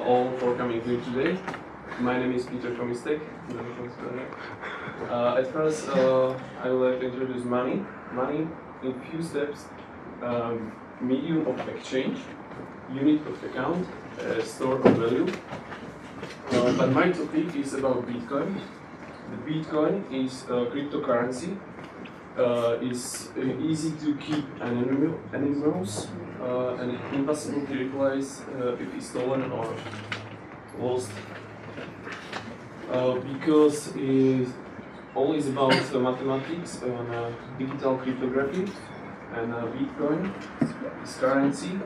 all for coming here today. My name is Peter Komistek. At first, I would like to introduce money. Money in few steps, medium of exchange, unit of account, store of value. But my topic is about Bitcoin. The Bitcoin is a cryptocurrency. Is easy to keep anonymous and impossible to replace if it's stolen or lost. Because it's always about mathematics and digital cryptography, and Bitcoin is currency,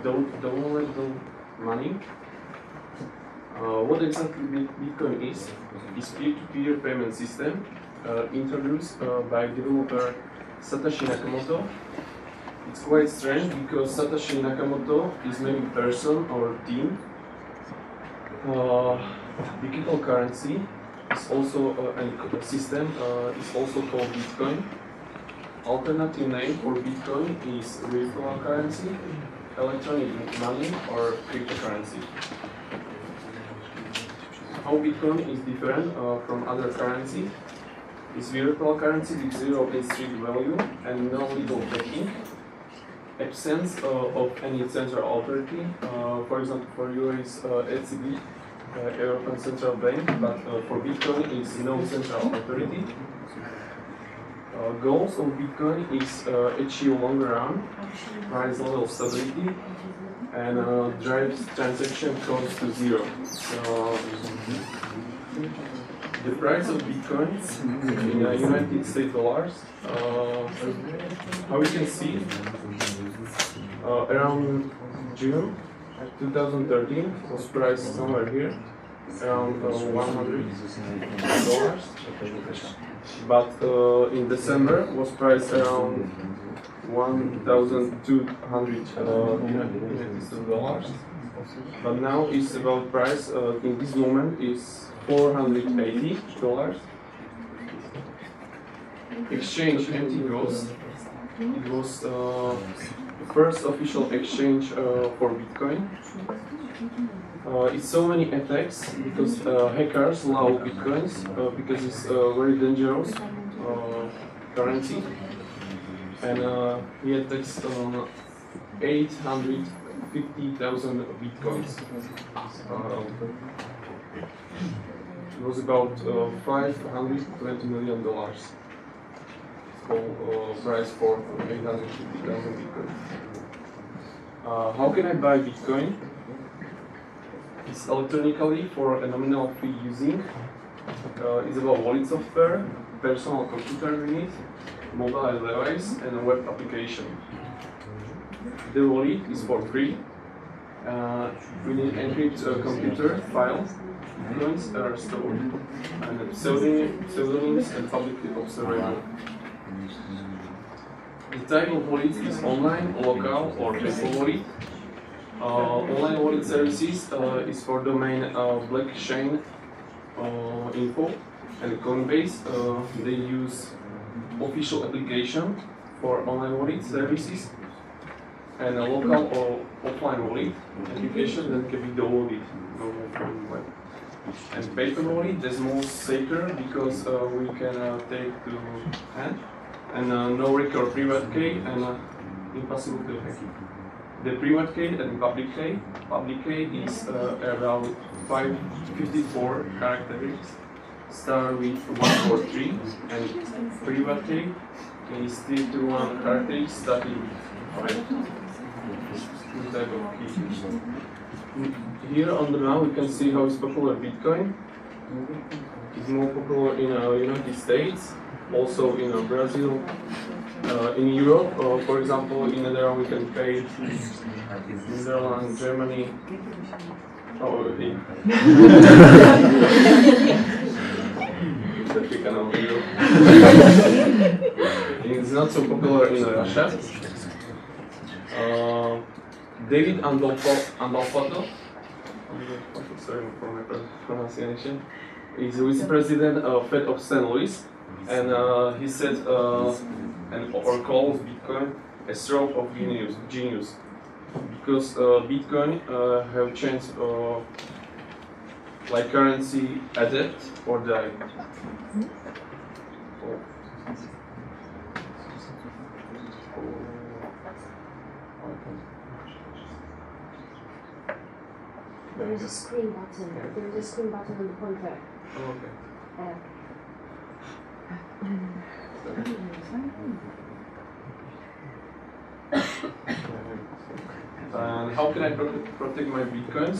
downloadable money. What exactly Bitcoin is peer-to-peer payment system introduced by developer Satoshi Nakamoto. It's quite strange because Satoshi Nakamoto is maybe person or team. Digital currency is also a system is also called Bitcoin. Alternative name for Bitcoin is virtual currency, electronic money, or cryptocurrency. How Bitcoin is different from other currency? It's virtual currency with zero in-street value and no legal backing. Absence of any central authority. For example, for you is ECB, European Central Bank, but for Bitcoin is no central authority. Goals of Bitcoin is achieve longer run, price level stability, and drives transaction cost to zero. The price of Bitcoin in United States dollars, how you can see, around June 2013 was priced somewhere here, around $100. But in December was priced around $1,200 United States dollars. But now it's about price in this moment is $480. Exchange Antigos. It was the first official exchange for Bitcoin. It's so many attacks because hackers love Bitcoins because it's a very dangerous currency. And he attacks 850,000 Bitcoins. It was about $520 million. Price for 850,000 Bitcoin. How can I buy Bitcoin? It's electronically for a nominal fee using. It's about wallet software, personal computer unit, mobile device, and a web application. The wallet is for free. We need encrypt computer files. Bitcoins are stored, and pseudonyms and publicly observable. The type of wallet is online, local, or paper wallet. Online wallet services is for domain blockchain info, and Coinbase they use official application for online wallet services, and a local or offline wallet application that can be downloaded from web. And paper wallet is more safer because we can take to hand, and no record private key and impossible to hack. The private key and public key is around 554 characters, start with 143, and private key is 321 characters starting with 5. This type of key. Here on the map we can see how it's popular Bitcoin. It's more popular in United States, also in Brazil, in Europe. For example, in Netherlands we can pay Netherlands, Germany. Oh, okay. It's not so popular in Russia. David Andolfoto, sorry for my pronunciation, is the vice president of Fed of St. Louis, and he said or calls Bitcoin a stroke of genius. because Bitcoin have changed like currency adapt or die. There is a screen button. There is a screen button on the pointer. Oh, okay. And how can I protect my bitcoins?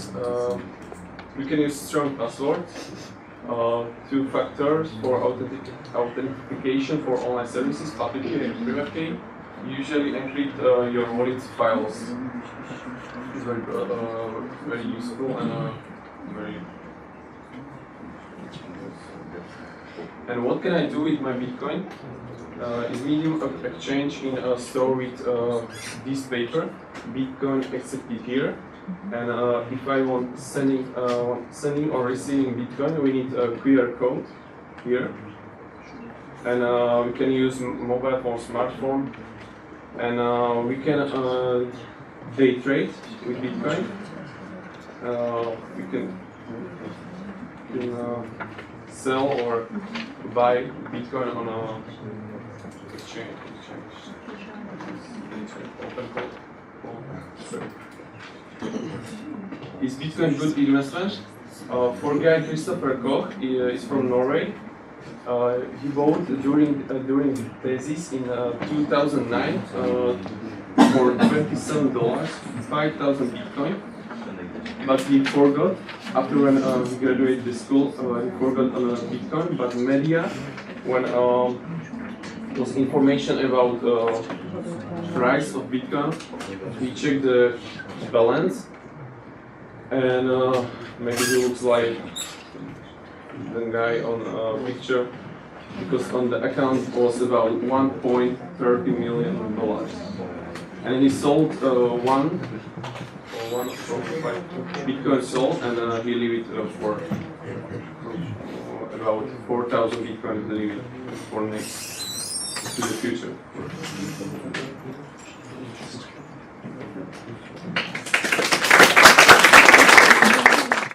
We can use strong password, two factors for authentication for online services, public key and private key. Usually encrypt your wallet files. It's very useful and very. And what can I do with my Bitcoin? Is medium of exchange in a store with this paper, Bitcoin accepted here. And if I want sending or receiving Bitcoin, we need a QR code here. And we can use mobile phone, smartphone, and we can day trade with Bitcoin. We can sell or buy Bitcoin on a exchange. Open code. Is Bitcoin good investment? For guy Christopher Koch is from Norway. He bought during the thesis in 2009 for $27, 5,000 Bitcoin. But he forgot after when he graduated the school. He forgot on Bitcoin. But media, when was information about price of Bitcoin, he checked the balance, and maybe he looks like the guy on picture, because on the account was about $1.30 million, and he sold one Bitcoin sold, and he leave it for about 4,000 Bitcoin to leave it for next to the future.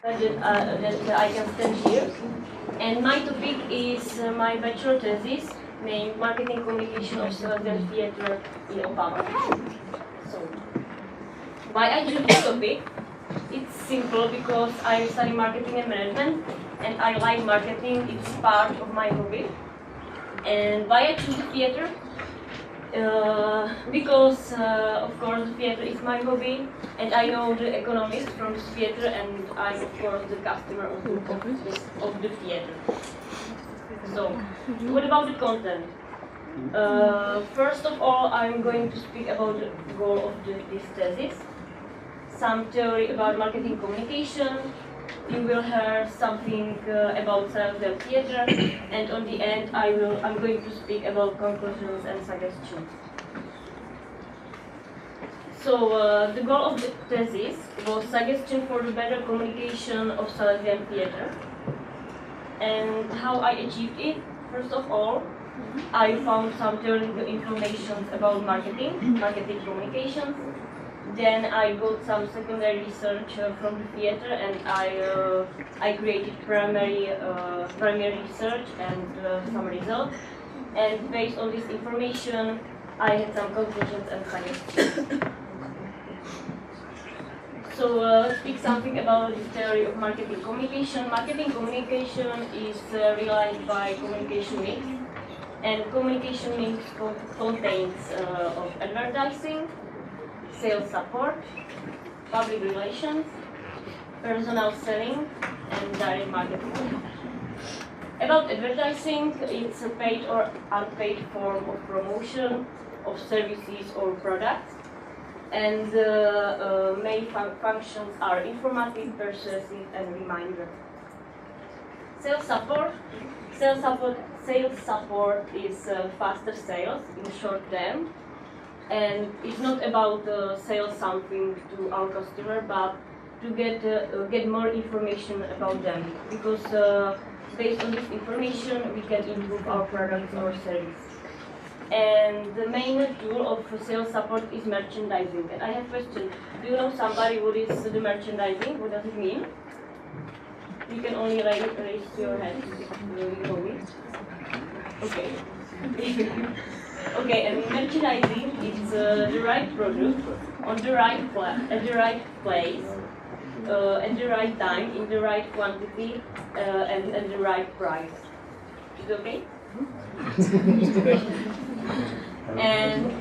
That I can stand here, and my topic is my bachelor thesis named Marketing Communication of Southern Theatre in Opava. So, why I choose this topic? It's simple because I study marketing and management, and I like marketing. It's part of my hobby. And why I choose the theater? Because of course the theater is my hobby, and I know the economics from the theater, and I'm of course the customer of the theater. So, what about the content? First of all, I'm going to speak about the goal of this thesis, some theory about marketing communication. You will hear something about Sarajevo theater, and on the end I'm going to speak about conclusions and suggestions. So the goal of the thesis was suggestion for the better communication of Sarajevo theater. And how I achieved it? First of all, I found some theoretical information about marketing communications. Then I got some secondary research from the theater, and I created primary research and some results. And based on this information, I had some conclusions and suggestions. So let's speak something about the theory of marketing communication. Marketing communication is realized by communication mix, and communication mix contains of advertising, sales support, public relations, personal selling, and direct marketing. About advertising, it's a paid or unpaid form of promotion of services or products, and the main functions are informative, persuasive, and reminder. Sales support is faster sales in short term. And it's not about sell something to our customer, but to get more information about them. Because based on this information, we can improve our products or service. And the main tool of sales support is merchandising. And I have a question. Do you know somebody what is the merchandising? What does it mean? You can only raise your hand if you know it. Okay. Okay, and merchandising is the right product on the right at the right place, at the right time, in the right quantity, and at the right price. Is it okay? And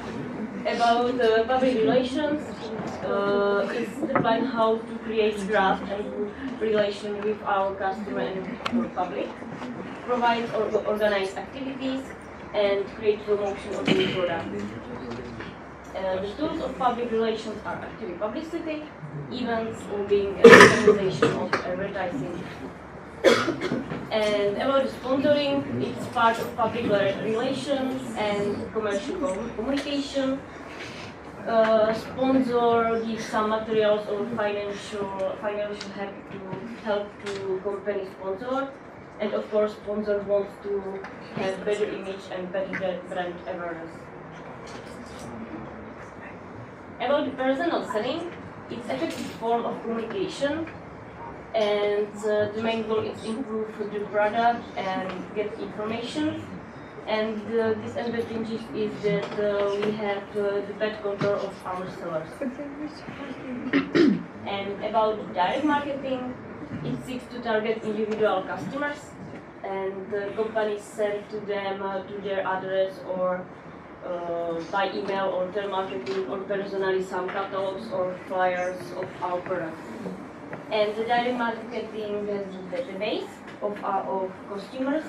about public relations, is the plan how to create trust and relation with our customer and public, provide or organize activities, and create promotion of new products. The tools of public relations are actually publicity, events, lobbying, and organization of advertising. And about the sponsoring, it's part of public relations and commercial communication. Sponsor gives some materials or financial help to company sponsor. And of course, sponsor wants to have better image and better brand awareness. About the personal selling, it's effective form of communication, and the main goal is improve the product and get information. And the disadvantage is that we have the bad control of our sellers. And about direct marketing, it seeks to target individual customers, and the companies send to them to their address or by email or telemarketing or personally some catalogs or flyers of our products. And the direct marketing has a database of customers,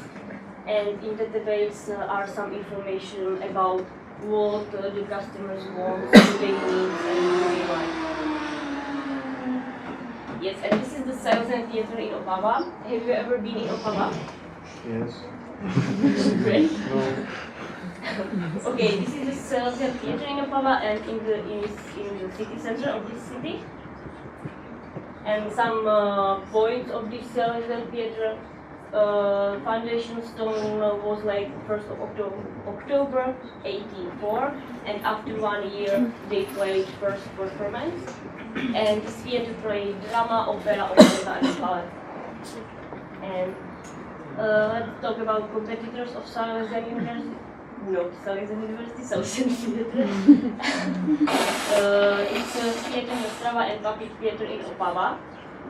and in the database are some information about what the customers want, what they need, and what they like. Yes, and this is the Sales and Theatre in Opava. Have you ever been in Opava? Yes. Great. No. Okay, this is the Sales and Theatre in Opava, and in the city center of this city. And some points of this Sales and Theatre. Foundation stone was like 1st of October 1804, and after 1 year they played first performance. And this theatre played drama, opera, operetta, and ballet. And let's talk about competitors of Salesian University. No, Salesian University, Salesian Theatre. It's a theatre in Ostrava and public theatre in Opava.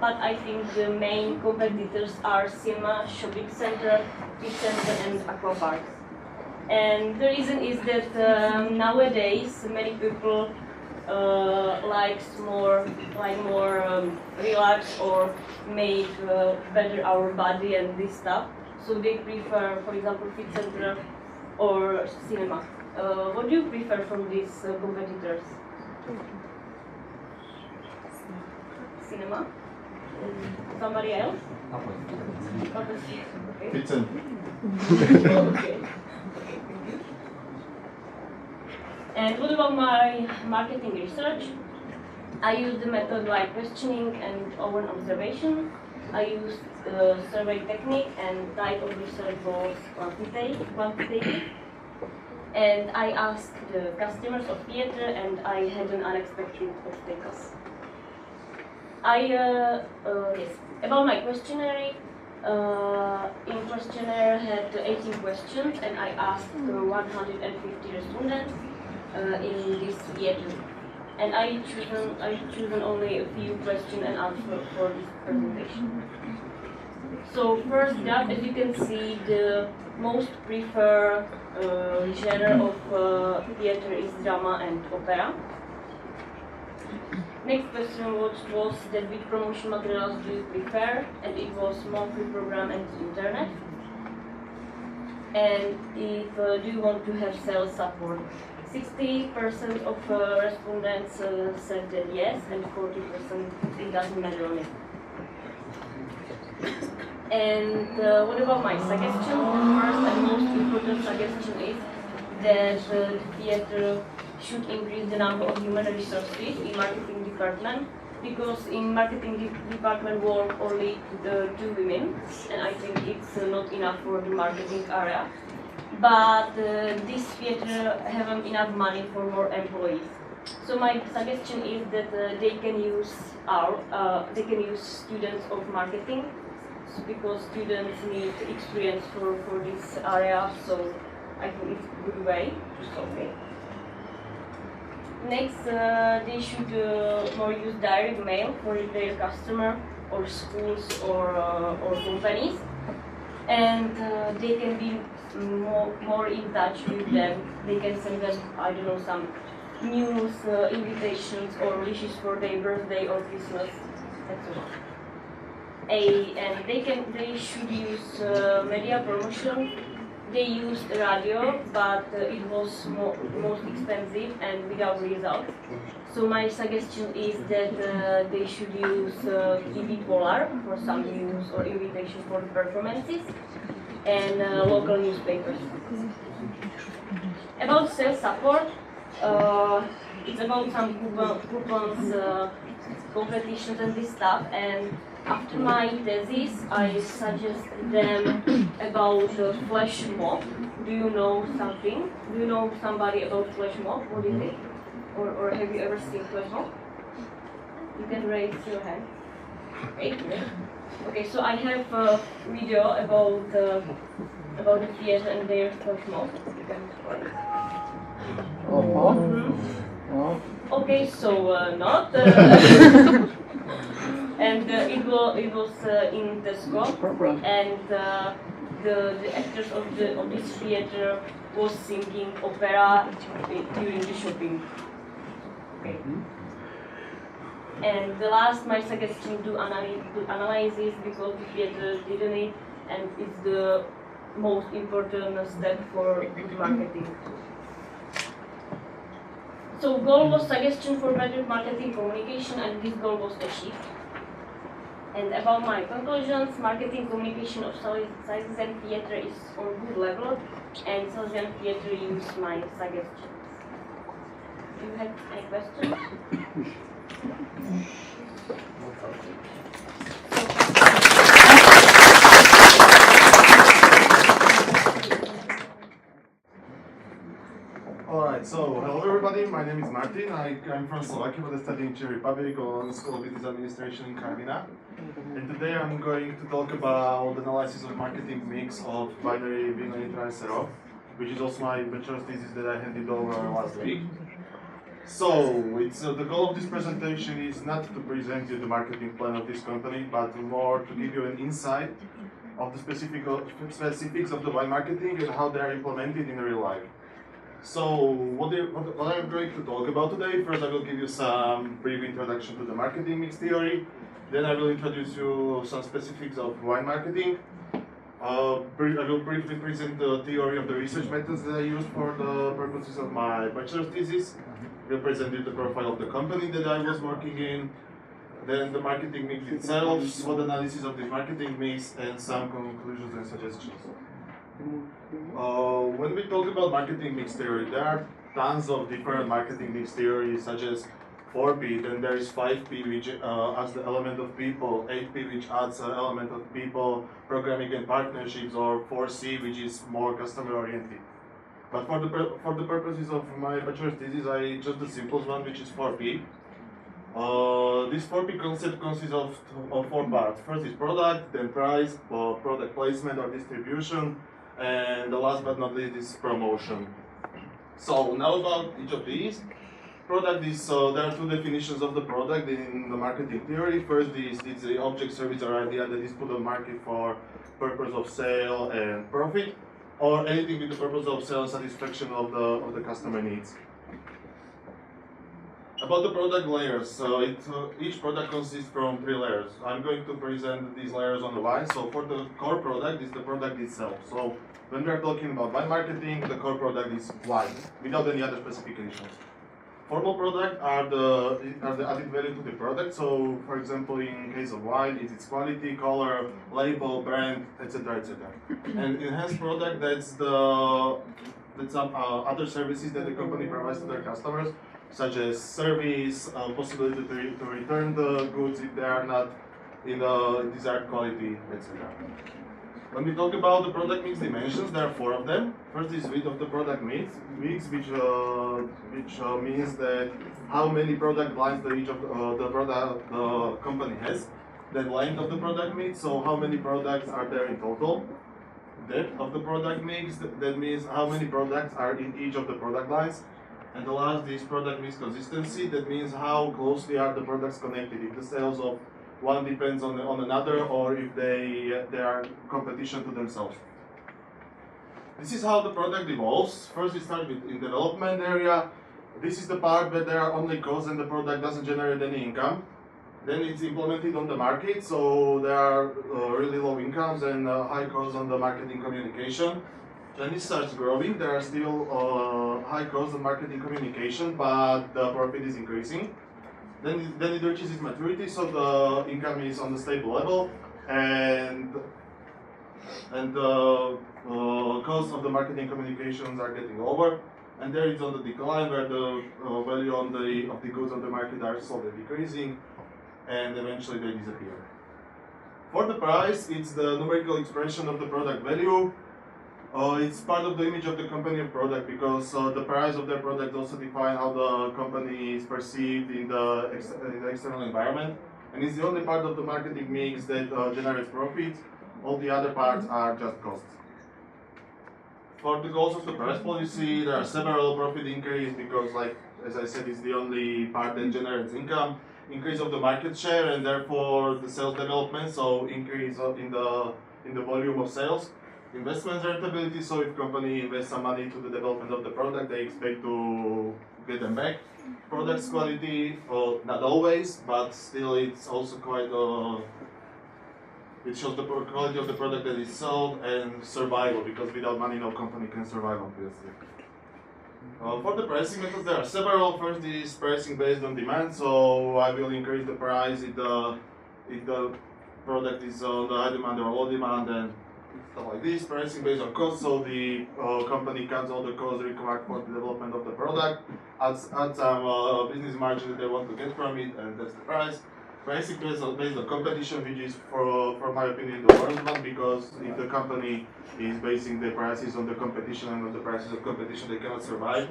But I think the main competitors are cinema, shopping center, beach center, and aqua parks. And the reason is that nowadays many people like more relax or make better our body and this stuff. So they prefer, for example, fit center or cinema. What do you prefer from these competitors? Cinema? Somebody else? Okay. Fit center. Okay. And what about my marketing research? I use the method like questioning and own observation. I use survey technique, and type of research was quantitative. And I asked the customers of theatre, and I had an unexpected obstacles. Yes, about my questionnaire. In questionnaire had 18 questions, and I asked 150 respondents in this theatre. And I chosen only a few questions and answers for this presentation. So first up, as you can see, the most preferred genre of theatre is drama and opera. Next question was that which promotion materials do you prefer, and it was monthly program and internet. And if do you want to have sales support? 60% of respondents said that yes, and 40% it doesn't matter on it. And what about my suggestion? The first and most important suggestion is that the theatre should increase the number of human resources in marketing department, because in marketing department work only 2 women, and I think it's not enough for the marketing area. but this theater haven't enough money for more employees. So my suggestion is that they can use students of marketing, because students need experience for this area. So I think it's a good way to solve it. Next, they should more use direct mail for their customer or schools or companies, and they can be more in touch with them. They can send them, I don't know, some news, invitations or wishes for their birthday or Christmas, etc. And they should use media promotion. They used radio, but it was most expensive and without results. So my suggestion is that they should use TV Polar for some news or invitation for performances, and local newspapers. About sales support, it's about some coupons, competitions and this stuff. And after my thesis, I suggest them about flash mob. Do you know something? Do you know somebody about flash mob? What is it? Or have you ever seen flash mob? You can raise your hand. Okay, so I have a video about the theater and their flash mob. You can try it. Okay, so not. And it was in Tesco, and the actors of this theater was singing opera during the shopping. Okay. And the last, my suggestion, do analysis, because the theater didn't it, and it's the most important step for good marketing. So goal was suggestion for better marketing communication, and this goal was achieved. And about my conclusions, marketing communication of Salesian theater is on good level, and Salesian theater use my suggestions. Do you have any questions? Alright, so hello everybody, my name is Martin. I'm from Slovakia, but I study in Czech Republic on School of Business Administration in Karviná. And today I'm going to talk about the analysis of marketing mix of binary Rzeszow, which is also my bachelor's thesis that I handed over last week. So, the goal of this presentation is not to present you the marketing plan of this company, but more to give you an insight of the specifics of the wine marketing and how they are implemented in real life. So, what I'm going to talk about today, first I will give you some brief introduction to the marketing mix theory, then I will introduce you some specifics of wine marketing. I will briefly present the theory of the research methods that I used for the purposes of my bachelor's thesis. I will present you the profile of the company that I was working in, then the marketing mix itself, SWOT analysis of the marketing mix, and some conclusions and suggestions. When we talk about marketing mix theory, there are tons of different marketing mix theories, such as 4P, then there is 5P, which adds the element of people, 8P, which adds an element of people, programming and partnerships, or 4C, which is more customer oriented. But for the purposes of my bachelor's thesis, I chose the simplest one, which is 4P. This 4P concept consists of 4 parts. First is product, then price, product placement or distribution, and the last but not least is promotion. So now about each of these. Product is, there are two definitions of the product in the marketing theory. First is it's the object, service or idea that is put on market for purpose of sale and profit, or anything with the purpose of sale and satisfaction of the customer needs. About the product layers, each product consists from 3 layers. I'm going to present these layers on the wine. So for the core product is the product itself. So when we are talking about wine marketing, the core product is wine, without any other specifications. Formal product are the added value to the product. So for example, in case of wine, it's its quality, color, label, brand, etc., etc. And enhanced product, that's some other services that the company provides to their customers, such as service, possibility to return the goods if they are not in the desired quality, etc. When we talk about the product mix dimensions, there are 4 of them. First is width of the product mix, which means that how many product lines each of the company has. Then length of the product mix, so how many products are there in total. Depth of the product mix, that means how many products are in each of the product lines. And the last is product mix consistency, that means how closely are the products connected, if the sales of one depends on another, or if they are competition to themselves. This is how the product evolves. First we start with in development area. This is the part where there are only costs and the product doesn't generate any income. Then it's implemented on the market, so there are really low incomes and high costs on the marketing communication. Then it starts growing. There are still high costs on marketing communication, but the profit is increasing. Then it reaches its maturity, so the income is on the stable level, and the costs of the marketing communications are getting lower. And there it's on the decline, where the value of the goods on the market are slowly decreasing, and eventually they disappear. For the price, it's the numerical expression of the product value. It's part of the image of the company or product, because the price of their product also define how the company is perceived in the external environment, and it's the only part of the marketing mix that generates profit. All the other parts are just costs. For the goals of the price policy, there are several profit increase, because, like as I said, it's the only part that generates income. Increase of the market share, and therefore the sales development, so increase in the volume of sales. Investment rentability, so if company invests some money to the development of the product, they expect to get them back. Products quality, not always, but still it's also quite, it shows the quality of the product that is sold, and survival, because without money no company can survive, obviously. For the pricing methods, there are several. First is pricing based on demand, so I will increase the price if the product is on the high demand or low demand, and stuff like this. Pricing based on cost, so the company cuts all the costs required for the development of the product, adds some business margin that they want to get from it, and that's the price. Pricing based on competition, which is, for my opinion, the worst one, because if the company is basing their prices on the competition and on the prices of competition, they cannot survive.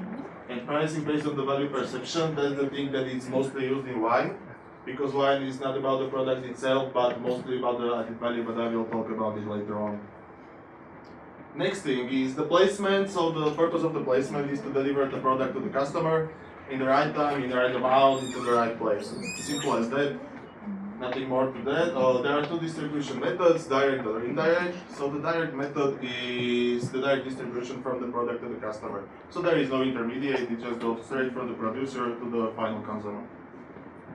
And pricing based on the value perception, that's the thing that is mostly used in wine, because wine is not about the product itself, but mostly about the added value, but I will talk about it later on. Next thing is the placement. So the purpose of the placement is to deliver the product to the customer in the right time, in the right amount, into the right place. Simple as that. Nothing more to that. There are 2 distribution methods, direct or indirect. So the direct method is the direct distribution from the product to the customer. So there is no intermediate, it just goes straight from the producer to the final consumer.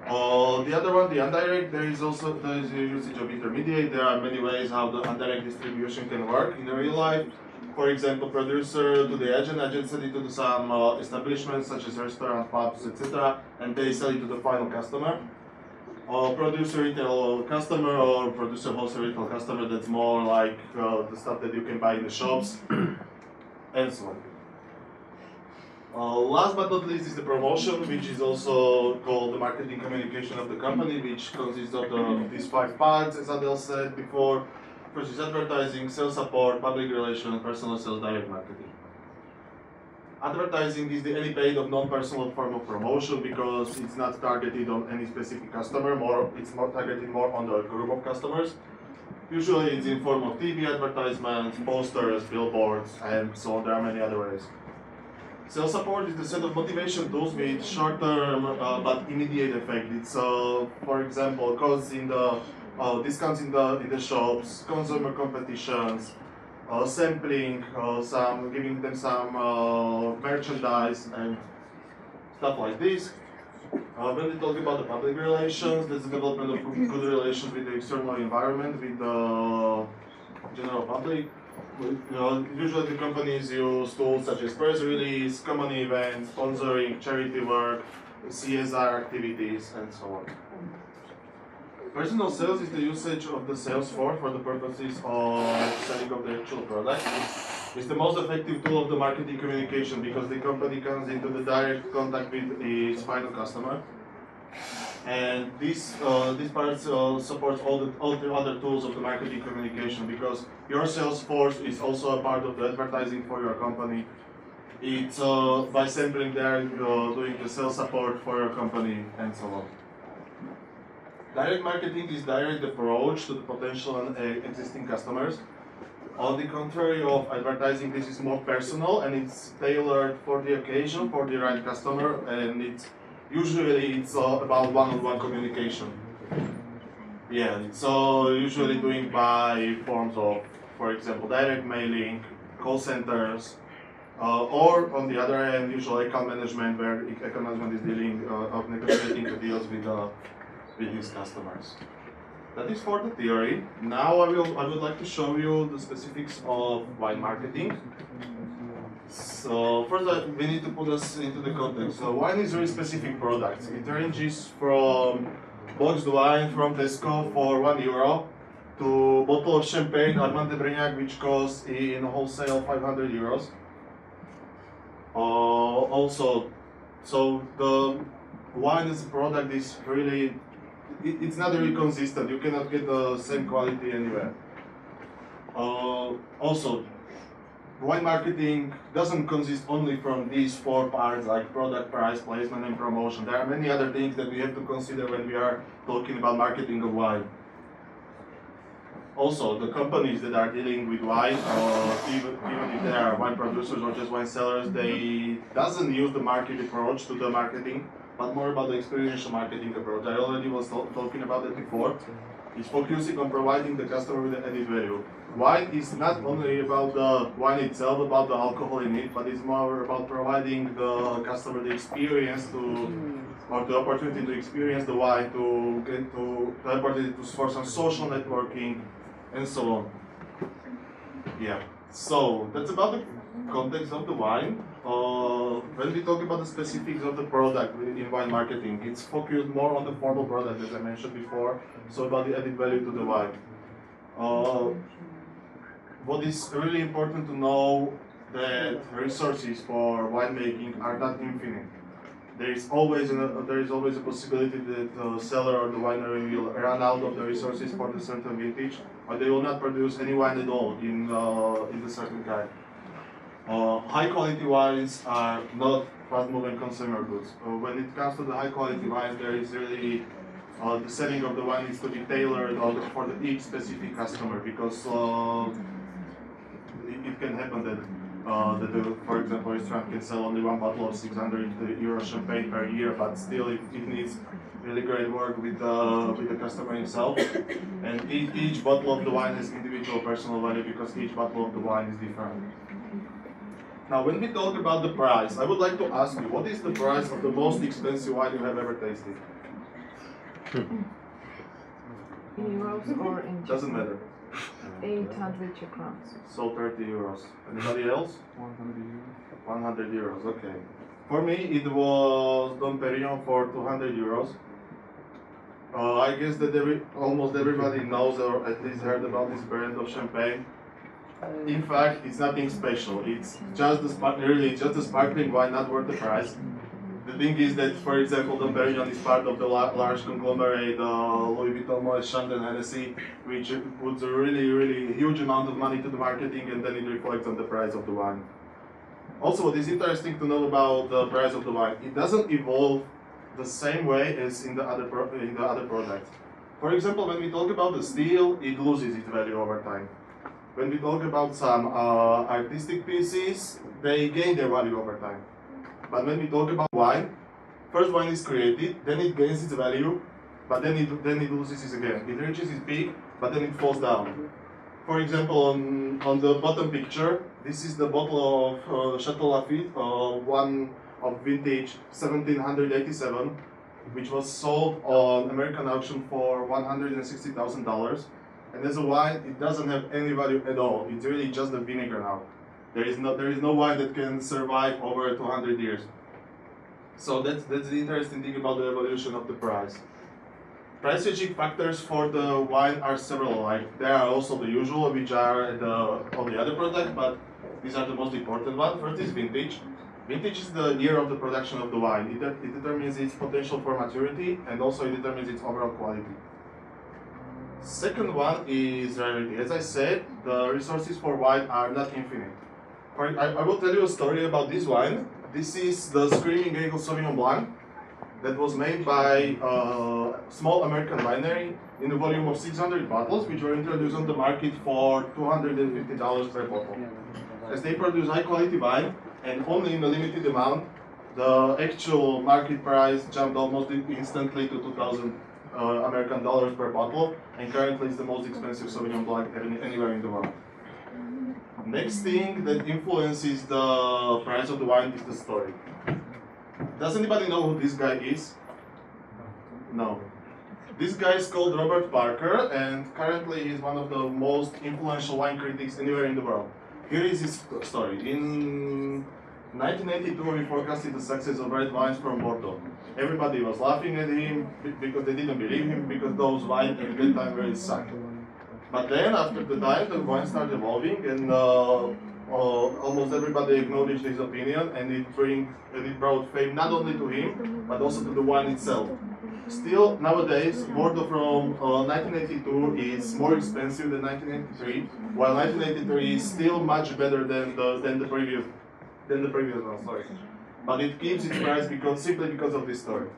The other one, the indirect, there is a usage of intermediate. There are many ways how the indirect distribution can work in the real life. For example, producer to the agent sell it to some establishments such as restaurants, pubs, etc., and they sell it to the final customer. Producer retail customer, or producer wholesale retail customer, that's more like the stuff that you can buy in the shops, and so on. Last but not least is the promotion, which is also called the marketing communication of the company, which consists of these 5 parts, as Adel said before. First is advertising, sales support, public relations, personal sales, direct marketing. Advertising is the any paid of non-personal form of promotion, because it's not targeted on any specific customer, it's more targeted more on the group of customers. Usually it's in form of TV advertisements, posters, billboards, and so on. There are many other ways. Sales support is the set of motivation tools with short-term but immediate effect. It's, for example, costs in the discounts in the shops, consumer competitions, sampling, giving them some merchandise and stuff like this. When we talk about the public relations, there's the development of good relations with the external environment, with the general public. Usually the companies use tools such as press release, common events, sponsoring, charity work, CSR activities, and so on. Personal sales is the usage of the sales force for the purposes of selling of the actual product. It's the most effective tool of the marketing communication, because the company comes into the direct contact with its final customer. And this part supports all the other tools of the marketing communication, because your sales force is also a part of the advertising for your company. It's by sampling there, doing the sales support for your company and so on. Direct marketing is direct approach to the potential and existing customers. On the contrary of advertising, this is more personal and it's tailored for the occasion, for the right customer, and it's usually about one-on-one communication. Yeah, it's usually doing by forms of, for example, direct mailing, call centers, or on the other hand, usually account management, where account management is dealing of negotiating the deals with his customers. That is for the theory. Now I would like to show you the specifics of wine marketing. So first we need to put us into the context. So wine is a very specific product. It ranges from boxed wine from Tesco for €1 to bottle of champagne Armand de Brignac, which costs in wholesale €500. Also, so the wine as a product is really, it's not really consistent. You cannot get the same quality anywhere. Also, wine marketing doesn't consist only from these four parts, like product, price, placement, and promotion. There are many other things that we have to consider when we are talking about marketing of wine. Also, the companies that are dealing with wine, even if they are wine producers or just wine sellers, they doesn't use the market approach to the marketing, but more about the experiential marketing approach. I already was talking about it before. It's focusing on providing the customer with the added value. Wine is not only about the wine itself, about the alcohol in it, but it's more about providing the customer the experience or the opportunity to experience the wine, to get to the opportunity for some social networking, and so on. Yeah. So that's about the context of the wine. When we talk about the specifics of the product in wine marketing, it's focused more on the formal product, as I mentioned before, so about the added value to the wine. What is really important to know that resources for winemaking are not infinite. There is always a possibility that the seller or the winery will run out of the resources for the certain vintage, or they will not produce any wine at all in the certain kind. High quality wines are not fast-moving consumer goods. When it comes to the high quality wines, there is really the setting of the wine needs to be tailored for each specific customer, because it can happen that for example, restaurant can sell only one bottle of €600 champagne per year, but still it needs really great work with the customer himself. And each bottle of the wine has individual personal value, because each bottle of the wine is different. Now, when we talk about the price, I would like to ask you, what is the price of the most expensive wine you have ever tasted? In euros or in Doesn't matter. 800 Czech crowns. So €30. Anybody else? 100 euros, okay. For me, it was Dom Perignon for €200. I guess that almost everybody knows or at least heard about this brand of champagne. In fact, it's nothing special. It's just a sparkling wine, not worth the price. The thing is that, for example, Dom Perignon is part of the large conglomerate Louis Vuitton, Moet Chandon, Hennessy, which puts a really huge amount of money to the marketing, and then it reflects on the price of the wine. Also, what is interesting to know about the price of the wine, it doesn't evolve the same way as in the other products. For example, when we talk about the steel, it loses its value over time. When we talk about some artistic pieces, they gain their value over time. But when we talk about wine, first wine is created, then it gains its value, but then it loses it again. It reaches its peak, but then it falls down. For example, on the bottom picture, this is the bottle of Chateau Lafite, one of vintage 1787, which was sold on American auction for $160,000. And as a wine, it doesn't have any value at all. It's really just a vinegar now. There is no wine that can survive over 200 years. So that's the interesting thing about the evolution of the price. Price strategic factors for the wine are several. Like there are also the usual, which are all the other products, but these are the most important ones. First is vintage. Vintage is the year of the production of the wine. It determines its potential for maturity and also it determines its overall quality. Second one is rarity. As I said, the resources for wine are not infinite. I will tell you a story about this wine. This is the Screaming Eagle Sauvignon Blanc that was made by a small American winery in a volume of 600 bottles, which were introduced on the market for $250 per bottle. As they produce high quality wine, and only in a limited amount, the actual market price jumped almost instantly to 2,000 American dollars per bottle, and currently it's the most expensive Sauvignon Blanc anywhere in the world. Next thing that influences the price of the wine is the story. Does anybody know who this guy is? No. This guy is called Robert Parker, and currently he's one of the most influential wine critics anywhere in the world. Here is his story. In 1982, he forecasted the success of red wines from Bordeaux. Everybody was laughing at him because they didn't believe him, because those wines at that time really sucked. But then, after the time, the wine started evolving, and almost everybody acknowledged his opinion, and it brought fame not only to him, but also to the wine itself. Still, nowadays, Bordeaux from 1982 is more expensive than 1983, while 1983 is still much better than the previous one. Sorry, but it keeps its price simply because of this story.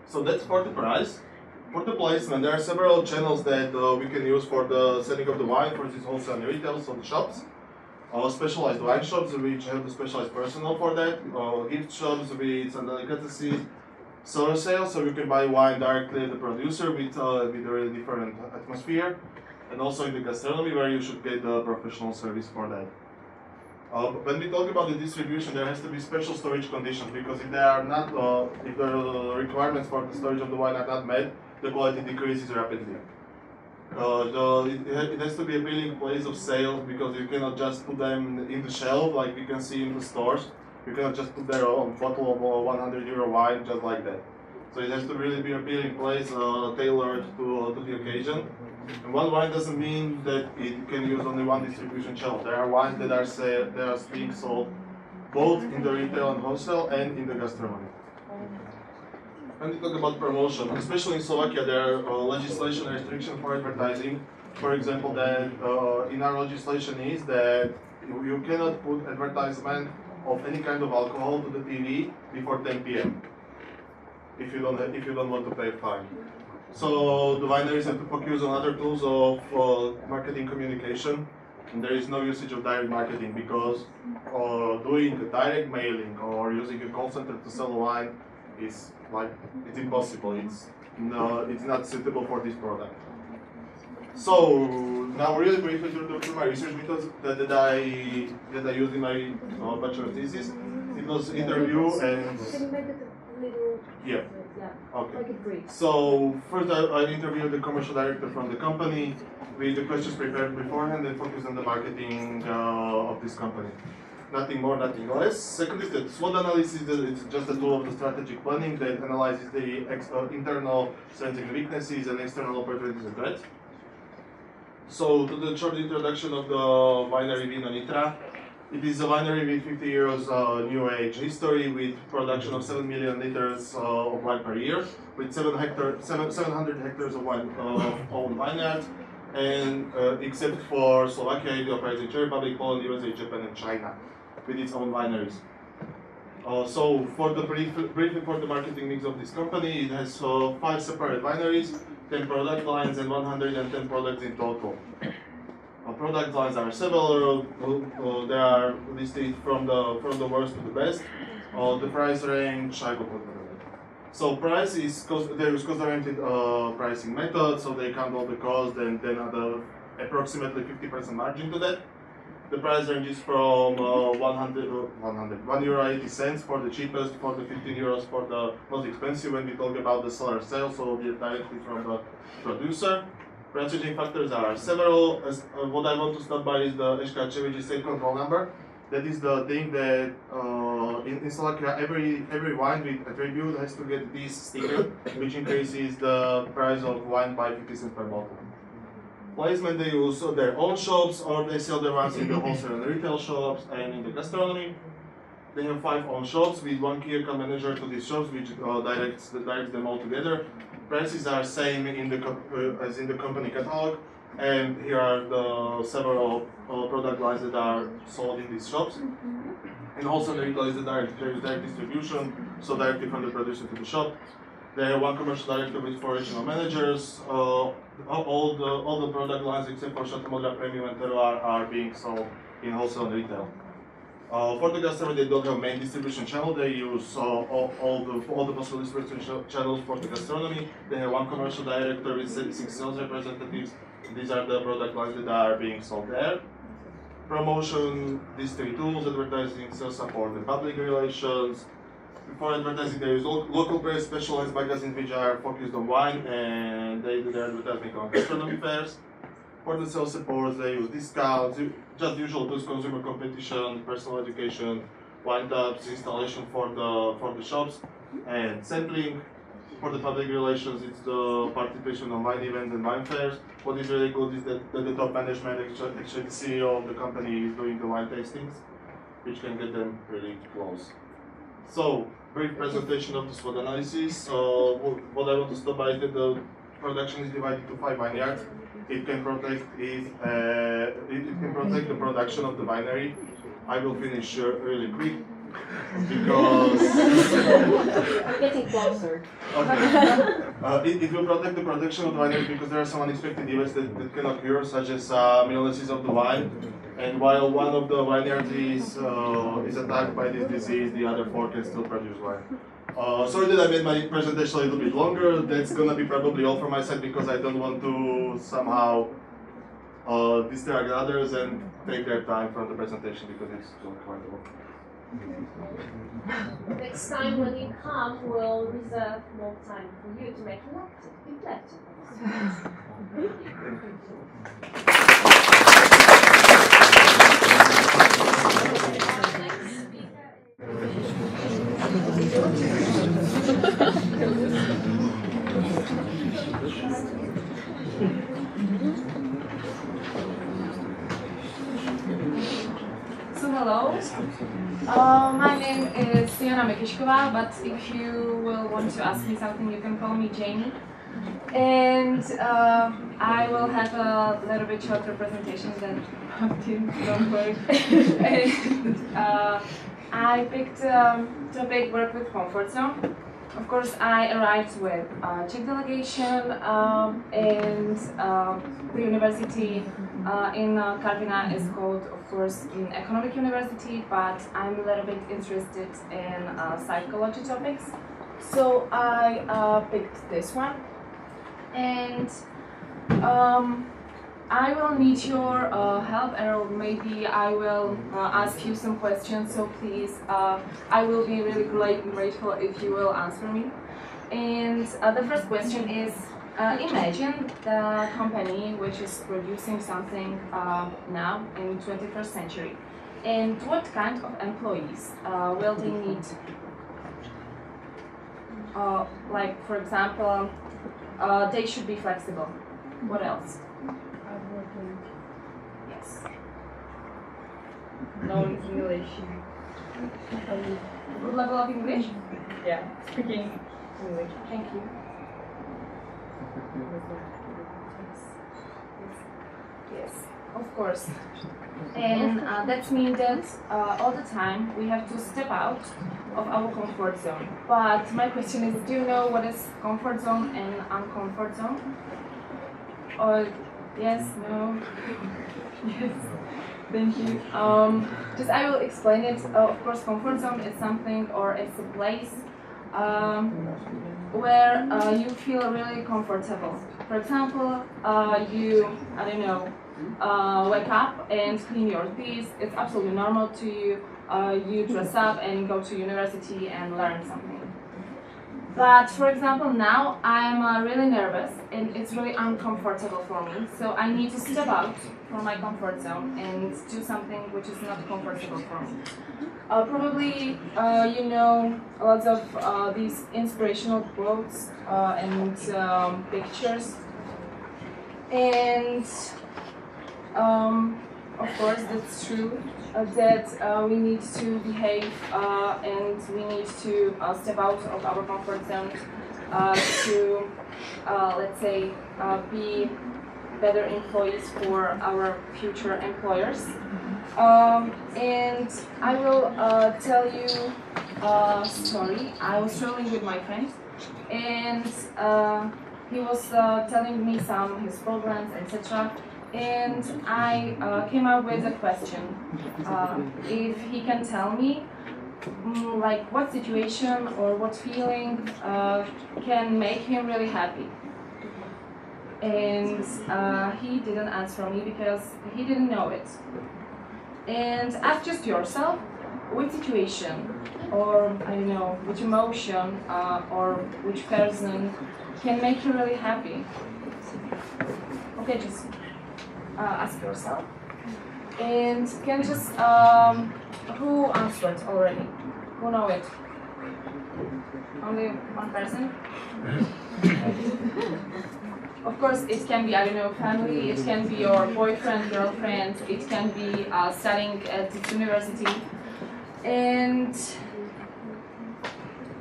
So that's for the price. For the placement, there are several channels that we can use for the selling of the wine. For instance, wholesale and retail, so the shops, specialized wine shops which have the specialized personnel for that, gift shops with some delicacies. Cellar sales, so you can buy wine directly at the producer with a really different atmosphere, and also in the gastronomy where you should get the professional service for that. When we talk about the distribution, there has to be special storage conditions, because if they are not, if the requirements for the storage of the wine are not met, the quality decreases rapidly. It has to be a appealing place of sale, because you cannot just put them in the shelf like you can see in the stores. You cannot just put there a bottle of €100 wine just like that. So it has to really be an appealing place, tailored to the occasion. And one wine doesn't mean that it can use only one distribution channel. There are wines that are being sold both in the retail and wholesale and in the gastronomy. When we talk about promotion, especially in Slovakia, there are legislation restrictions for advertising. For example, that in our legislation is that you cannot put advertisement of any kind of alcohol to the TV before 10 p.m. if you don't want to pay a fine. So the wineries have to focus on other tools of marketing communication, and there is no usage of direct marketing, because doing a direct mailing or using a call center to sell wine is it's impossible. It's not suitable for this product. So now, really briefly, to my research methods that I used in my bachelor thesis, it was interview and Can you make it a little? yeah. Okay. Make it brief. So first, I interviewed the commercial director from the company with the questions prepared beforehand and focused on the marketing of this company. Nothing more, nothing less. Second is that SWOT analysis. It's just a tool of the strategic planning that analyzes the internal strengths and weaknesses and external opportunities and threats. So, to the short introduction of the winery Vino Nitra. It is a winery with 50 years new age history, with production of 7 million liters of wine per year, with 700 hectares of wine own vineyards, and except for Slovakia, it operates in Czech Republic, Poland, USA, Japan, and China, with its own wineries. So, for the briefly for the marketing mix of this company, it has 5 separate wineries, 10 product lines, and 110 products in total. Product lines are several. They are listed from the worst to the best. The price range, I will put it. So price is there is cost-oriented pricing method. So they count all the costs and then add approximately 50% margin to that. The price ranges from €1.80 for the cheapest, for the €15 for the most expensive when we talk about the seller sales, so directly from the producer. Price-changing factors are several. What I want to start by is the SKČ, which is state control number. That is the thing that in Slovakia, every wine with attribute has to get this sticker, which increases the price of wine by 50 cents per bottle. Placement, they use their own shops, or they sell the wines in the wholesale and retail shops and in the gastronomy. They have 5 own shops with 1 key account manager to these shops, which directs them all together. Prices are same in the as in the company catalog, and here are the several product lines that are sold in these shops. And also the retail is the direct distribution, so directly from the producer to the shop. They have 1 commercial director with 4 regional managers. All the product lines except for Chateau Modra Premium and Terroir are being sold in wholesale and retail. For the customer, they don't have main distribution channel. They use all the possible distribution channels for the gastronomy. They have 1 commercial director with 6 sales representatives. These are the product lines that are being sold there. Promotion, these 3 tools: advertising, sales support, and public relations. For advertising, they use local press, specialized magazines which are focused on wine, and they do their advertising on gastronomy fairs. For the sales support, they use discounts, just usual tools: consumer competition, personal education, wine taps, installation for the shops, and sampling. For the public relations, it's the participation on wine events and wine fairs. What is really good is that the top management, actually the CEO of the company, is doing the wine tastings, which can get them really close. So, brief presentation of the SWOT analysis. What I want to stop by is that the production is divided to 5 vineyards. It can protect the production of the winery. I will finish really quick because I'm getting closer. okay. It will protect the production of the winery because there are some unexpected events that can occur, such as milliosis of the wine. And while one of the vineyards is attacked by this disease, the other 4 can still produce wine. Sorry that I made my presentation a little bit longer. That's gonna be probably all from my side because I don't want to somehow distract others and take their time from the presentation because it's quite a lot. Next time when you come, we'll reserve more time for you to make a lecture. So hello, my name is Jana Mekišková, but if you will want to ask me something, you can call me Jamie. And I will have a little bit shorter presentation than Martin, don't worry. And I picked topic work with comfort zone. Of course, I arrived with Czech delegation and the university in Karviná is called, of course, an economic university, but I'm a little bit interested in psychology topics. So I picked this one. And I will need your help, or maybe I will ask you some questions, so please, I will be really grateful if you will answer me. And the first question is, imagine the company which is producing something now in 21st century, and what kind of employees will they need? Like, for example, they should be flexible. What else? Yes. No English. Good level of English? Yeah, speaking English. Thank you. Yes, of course. And that means that all the time we have to step out of our comfort zone. But my question is, do you know what is comfort zone and uncomfort zone? Or yes, no? Yes, thank you. Just I will explain it. Of course, comfort zone is something, or it's a place where you feel really comfortable. For example, you, I don't know, wake up and clean your teeth. It's absolutely normal to you. You dress up and go to university and learn something. But for example, now I'm really nervous and it's really uncomfortable for me. So I need to step out from my comfort zone and do something which is not comfortable for me. Probably you know lots of these inspirational quotes and pictures. And of course, that's true, that we need to behave and we need to step out of our comfort zone to, let's say, be better employees for our future employers. And I will tell you a story. I was traveling with my friend, and he was telling me some his problems, etc. And I came up with a question: if he can tell me, like, what situation or what feeling can make him really happy. And he didn't answer me because he didn't know it. And ask just yourself, which situation or I don't know, which emotion or which person can make you really happy. Okay, just ask yourself. And can just, who answered already? Who know it? Only one person? Of course, it can be, I don't know, family, it can be your boyfriend, girlfriend, it can be studying at the university. And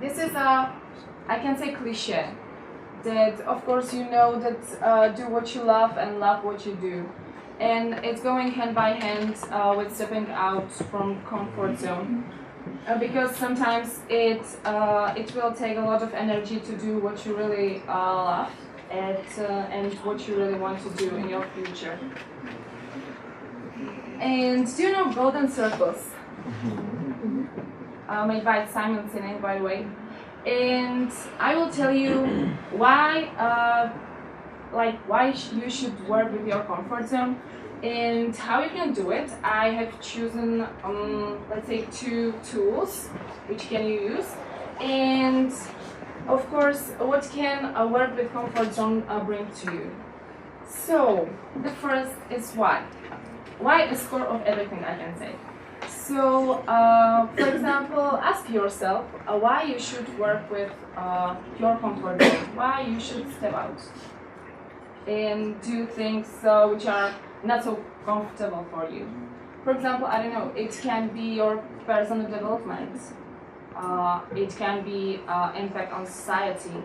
this is a, I can say, cliche, that of course you know that do what you love and love what you do. And it's going hand by hand with stepping out from comfort zone. Because sometimes it will take a lot of energy to do what you really love and what you really want to do in your future. And do you know golden circles? Made by Simon Sinek, by the way. And I will tell you why, why you should work with your comfort zone and how you can do it. I have chosen, let's say, 2 tools which can you use, and of course, what can a work with comfort zone bring to you. So the first is why. Why is core of everything, I can say. So, for example, ask yourself why you should work with your comfort zone, why you should step out and do things which are not so comfortable for you. For example, I don't know, it can be your personal development, it can be impact on society.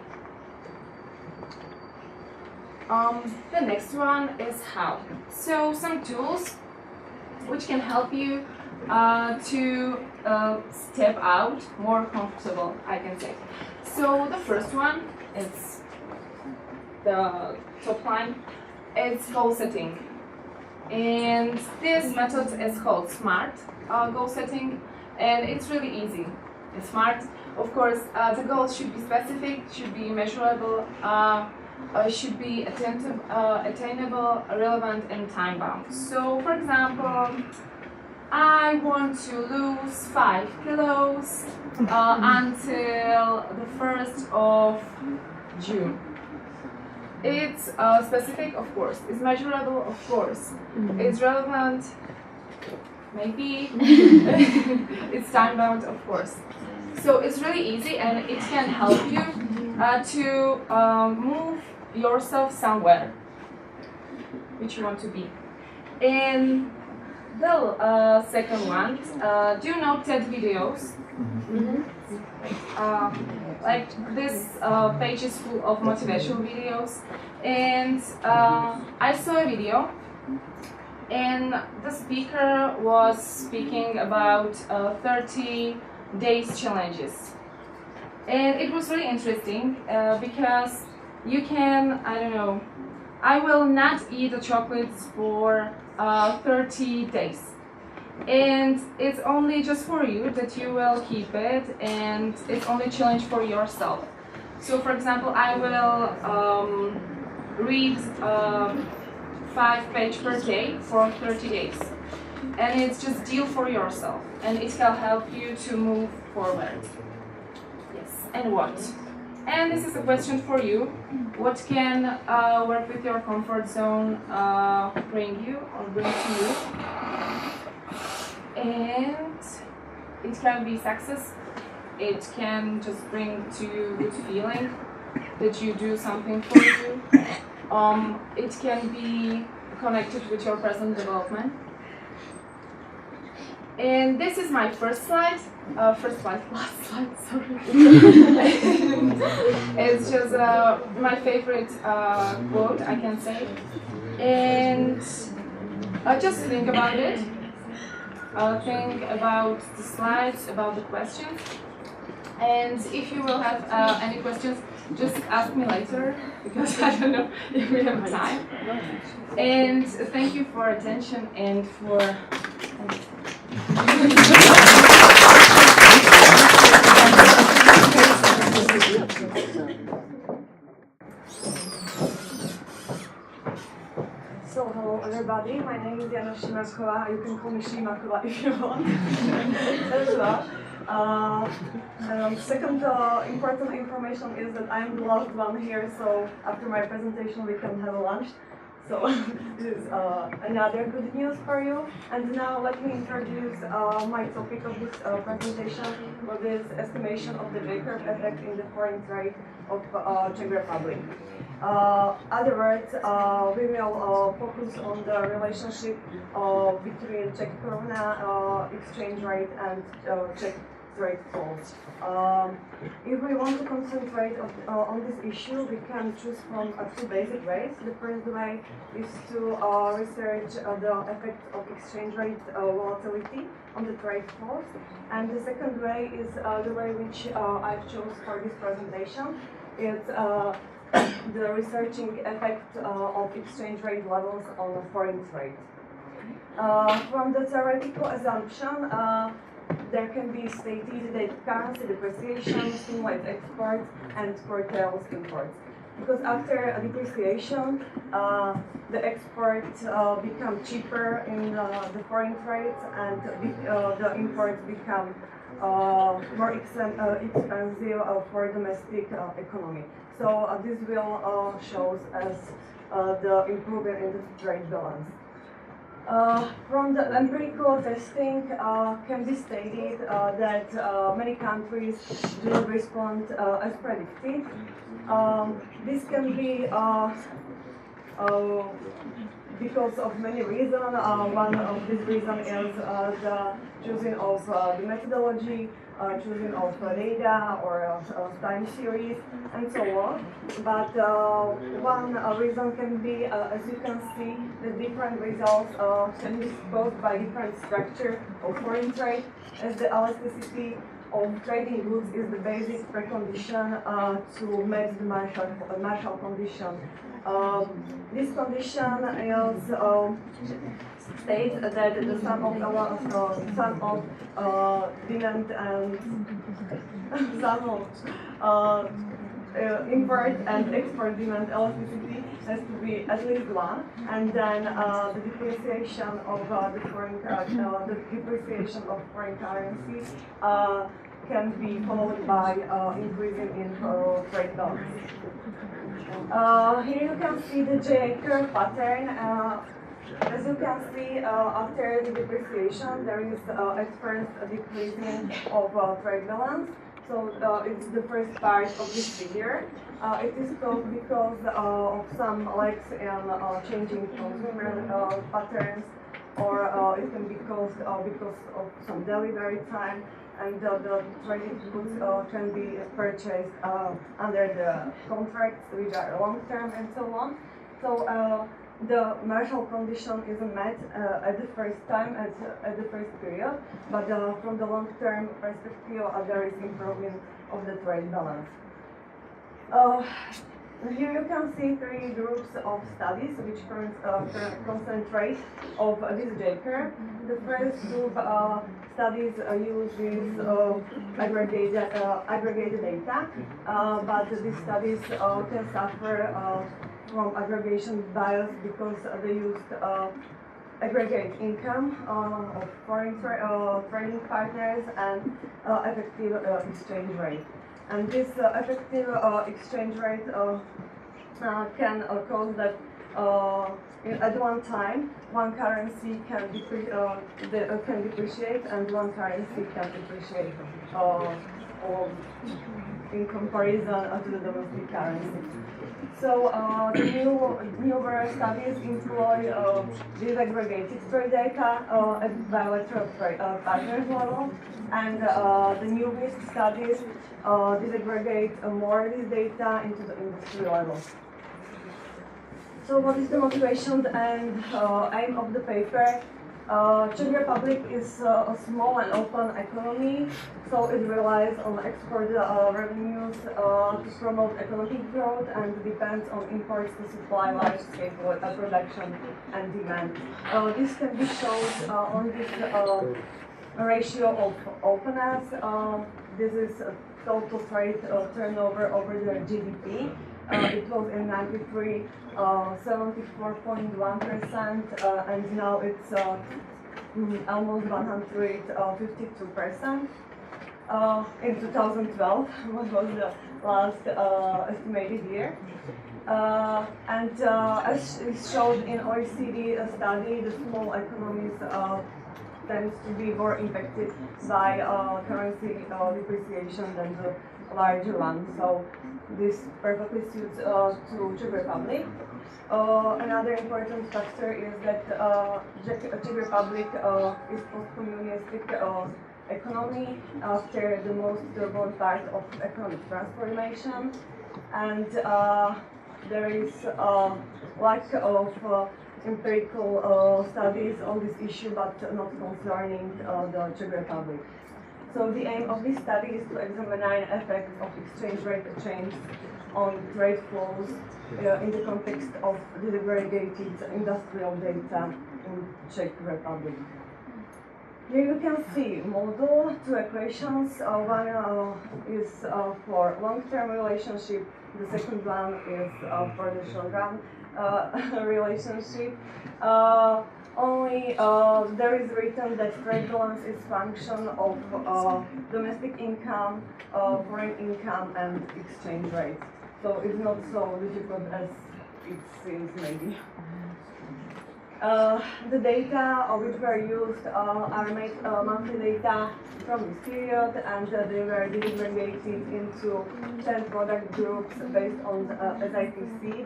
The next one is how. So some tools which can help you to step out more comfortable, I can say. So the first one is the top line. It's goal setting, and this method is called SMART goal setting, and it's really easy. It's SMART. Of course, the goals should be specific, should be measurable, should be attainable, relevant, and time bound. So, for example, I want to lose 5 kilos until the 1st of June. It's specific, of course. It's measurable, of course. It's relevant, maybe. It's time bound, of course. So it's really easy, and it can help you to move yourself somewhere which you want to be. And the second one, do you know TED videos? Like this page is full of motivational videos, and I saw a video, and the speaker was speaking about 30 days challenges, and it was really interesting because you can, I don't know, I will not eat the chocolates for 30 days. And it's only just for you that you will keep it, and it's only a challenge for yourself. So for example, I will read 5 pages per day for 30 days. And it's just deal for yourself, and it can help you to move forward. Yes, and what? And this is a question for you. What can work with your comfort zone bring you or bring to you? And it can be success. It can just bring to you good feeling that you do something for you. It can be connected with your personal development. And this is my first slide. Last slide, sorry. It's just my favorite quote, I can say. And just think about it. Think about the slides, about the questions. And if you will have any questions, just ask me later, because I don't know if we have time. And thank you for attention and for... So hello everybody, my name is Jana Šimakova. You can call me Šimakova if you want as well. Second important information is that I'm the last one here, so after my presentation we can have a lunch. So this is another good news for you. And now let me introduce my topic of this presentation, which is estimation of the J-curve effect in the foreign trade of Czech Republic. Other words, we will focus on the relationship between Czech koruna exchange rate and Czech trade flows. If we want to concentrate on this issue, we can choose from two basic ways. The first way is to research the effect of exchange rate volatility on the trade flows, and the second way is the way which I've chosen for this presentation. It's the researching effect of exchange rate levels on foreign trade. From the theoretical assumption, there can be stated that currency depreciation stimulates exports and curtails imports. Because after a depreciation, the exports become cheaper in the foreign trade, and the imports become more expensive for domestic economy. So this will show as the improvement in the trade balance. From the empirical testing, can be stated that many countries do not respond as predicted. This can be because of many reasons. One of these reasons is the choosing of the methodology, choosing of data or time series, and so on. But one reason can be, as you can see, the different results can be caused by different structure of foreign trade, as the elasticity of trading goods is the basic precondition to match the Marshall condition. This condition is states that the sum of demand and sum of import and export demand elasticity has to be at least 1, and then the depreciation of the depreciation of foreign currency can be followed by increasing in trade balance. Here you can see the J-curve pattern. As you can see, after the depreciation, there is at first a decreasing of trade balance. So it's the first part of this figure. It is caused because of some lags in changing consumer patterns, or it can be caused because of some delivery time, and the traded goods can be purchased under the contracts which are long-term and so on. So the Marshall condition isn't met at the first time, at the first period, but from the long-term perspective, there is improvement of the trade balance. Here you can see 3 groups of studies which concentrate of this J-curve. The first group studies uses aggregated data, but these studies can suffer from aggregation bias because they used aggregate income of foreign trading partners and effective exchange rate. And this effective exchange rate can cause that at one time one currency can depreciate and one currency can depreciate in comparison to the domestic currency. So the newer studies employ disaggregated trade data at bilateral partners level, and the newest studies disaggregate more of this data into the industry level. So what is the motivation and aim of the paper? Czech Republic is a small and open economy, so it relies on export revenues to promote economic growth and depends on imports to supply large-scale production and demand. This can be shown on this ratio of openness. This is total trade turnover over the GDP. It was in 93 74.1%, and now it's almost 152%. In 2012, what was the last estimated year. And as is shown in OECD study, the small economies tends to be more impacted by currency depreciation than the larger one. So this perfectly suits to Czech Republic. Another important factor is that Czech Republic is post-communistic economy after the most turbulent part of economic transformation, and there is lack of empirical studies on this issue, but not concerning the Czech Republic. So the aim of this study is to examine the effects of exchange rate change on trade flows in the context of disaggregated industrial data in Czech Republic. Here you can see model, two equations. One is for long-term relationship, the second one is for the short-run relationship. Only there is written that trade balance is function of domestic income, foreign income, and exchange rate. So it's not so difficult as it seems maybe. The data which were used are made monthly data from this period, and they were disaggregated into 10 product groups based on SITC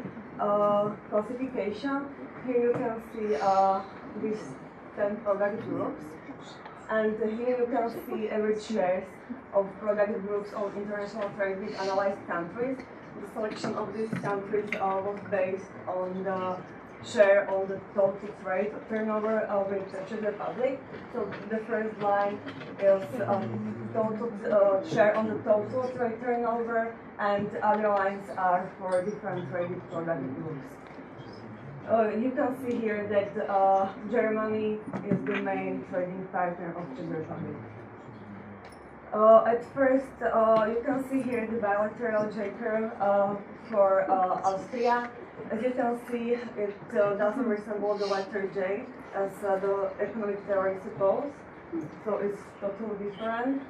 classification. Here you can see these 10 product groups, and here you can see average shares of product groups on international trade with analyzed countries. The selection of these countries was based on the share on the total trade turnover with the Czech Republic. So the first line is total share on the total trade turnover, and other lines are for different traded product groups. You can see here that Germany is the main trading partner of Czech Republic. At first, you can see here the bilateral J-curve for Austria. As you can see, it doesn't resemble the letter J as the economic theory supposes, so it's totally different.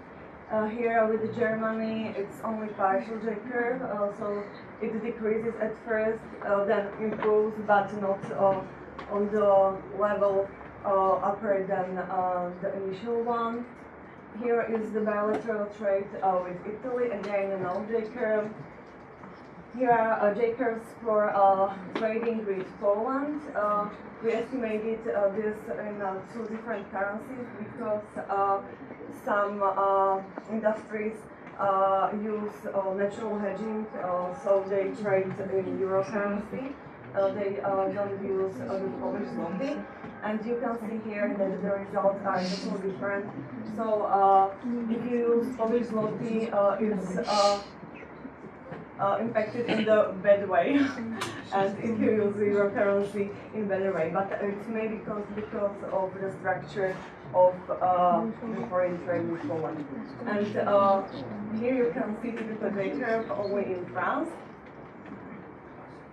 Here with the Germany, it's only partial J-curve, so it decreases at first, then improves, but not on the level upper than the initial one. Here is the bilateral trade with Italy, again an old J-curve. Here are J-curves for trading with Poland. We estimated this in two different currencies because some industries use natural hedging, so they trade in euro currency. They don't use the Polish zloty. And you can see here that the results are totally different. So if you use Polish zloty, it's impacted in the bad way, and if you use euro currency in better way, but it's maybe because of the structure of the foreign trade with Poland. And here you can see the J-curve only in France,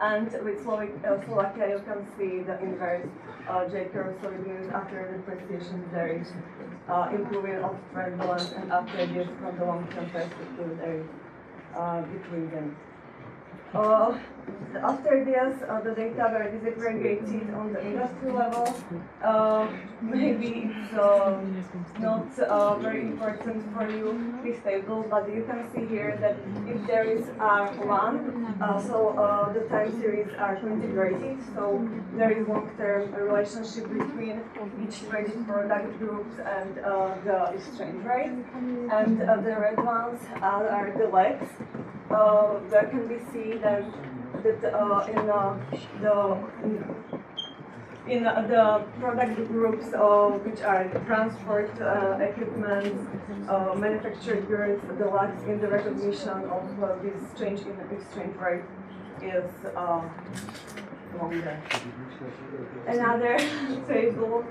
and with Slovakia you can see the inverse J-curve, so it means after depreciation there is improvement of trade balance, and after this from the long-term perspective there is between them. After this, the data were disaggregated on the industry level. Maybe it's not very important for you, this table, but you can see here that if there is R1, so the time series are integrated, so there is long-term relationship between each traded product groups and the exchange rate. And the red ones are the legs. There can be seen that in the product groups which are transport equipment, manufactured goods, the lags in the recognition of this change in the exchange rate is longer. Another table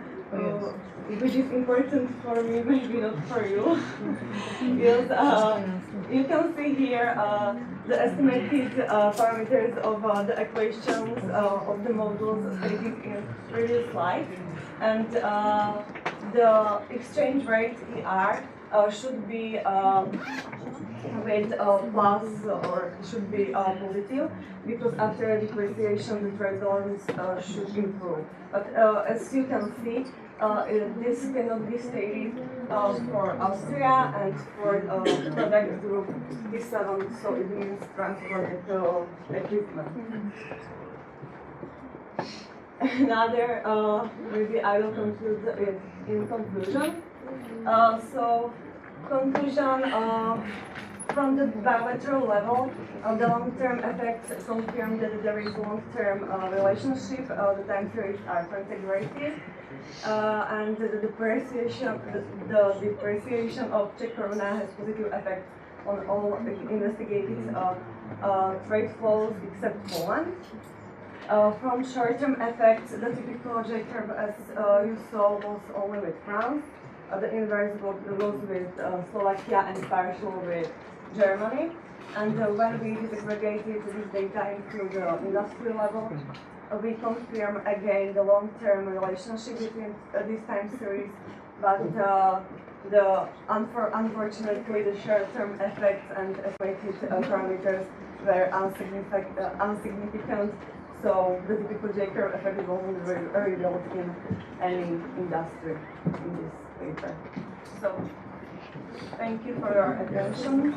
which is important for me, maybe not for you, is you can see here the estimated parameters of the equations of the modules stated in previous slide, and the exchange rate ER should be with plus or should be positive, because after depreciation the trade balance should improve. But as you can see, this cannot be stated for Austria and for product group T7, so it means transport equipment. Another, maybe I will conclude it in conclusion. So, conclusion, from the bilateral level, the long-term effects confirm that there is long-term relationship. The time series are integrated, and the depreciation of Czech koruna has positive effect on all investigated trade flows except Poland. From short-term effects, the typical J curve, as you saw, was only with France. The inverse was with Slovakia and partial with Germany. And when we disaggregated this data into the industry level, we confirm again the long-term relationship between these time series, but unfortunately the short-term effects and estimated parameters were insignificant. So the typical J curve effect wasn't revealed in any industry in this paper. So thank you for your attention.